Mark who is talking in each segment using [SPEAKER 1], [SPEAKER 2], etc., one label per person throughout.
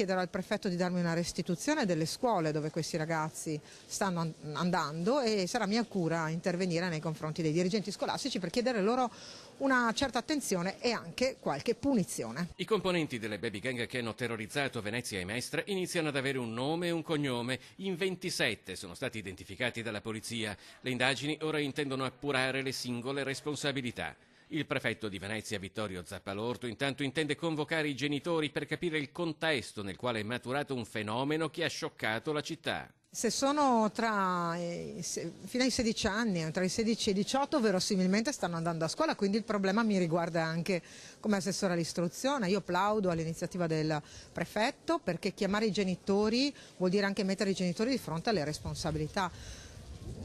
[SPEAKER 1] chiederò al prefetto di darmi una restituzione delle scuole dove questi ragazzi stanno andando e sarà mia cura intervenire nei confronti dei dirigenti scolastici per chiedere loro una certa attenzione e anche qualche punizione.
[SPEAKER 2] I componenti delle baby gang che hanno terrorizzato Venezia e Mestre iniziano ad avere un nome e un cognome. In 27 sono stati identificati dalla polizia. Le indagini ora intendono appurare le singole responsabilità. Il prefetto di Venezia, Vittorio Zappalorto, intanto intende convocare i genitori per capire il contesto nel quale è maturato un fenomeno che ha scioccato la città.
[SPEAKER 1] Se sono fino ai 16 anni, tra i 16 e i 18, verosimilmente stanno andando a scuola, quindi il problema mi riguarda anche come assessore all'istruzione. Io plaudo all'iniziativa del prefetto perché chiamare i genitori vuol dire anche mettere i genitori di fronte alle responsabilità.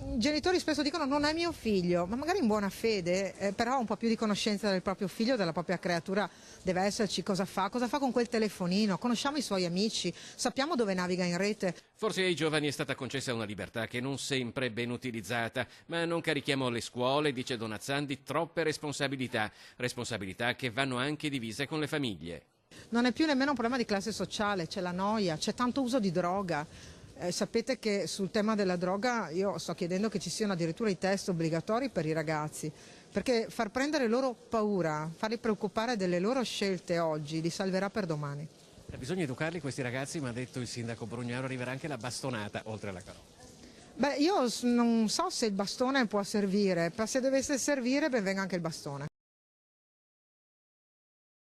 [SPEAKER 1] I genitori spesso dicono non è mio figlio, ma magari in buona fede, però un po' più di conoscenza del proprio figlio, della propria creatura deve esserci. Cosa fa con quel telefonino, conosciamo i suoi amici, sappiamo dove naviga in rete.
[SPEAKER 2] Forse ai giovani è stata concessa una libertà che non sempre è ben utilizzata, ma non carichiamo le scuole, dice Donazzan, di troppe responsabilità che vanno anche divise con le famiglie.
[SPEAKER 1] Non è più nemmeno un problema di classe sociale, c'è la noia, c'è tanto uso di droga. Sapete che sul tema della droga io sto chiedendo che ci siano addirittura i test obbligatori per i ragazzi, perché far prendere loro paura, farli preoccupare delle loro scelte oggi, li salverà per domani.
[SPEAKER 2] Bisogna educarli questi ragazzi, ma ha detto il sindaco Brugnaro, arriverà anche la bastonata oltre alla carota.
[SPEAKER 1] Beh, io non so se il bastone può servire, se dovesse servire ben venga anche il bastone.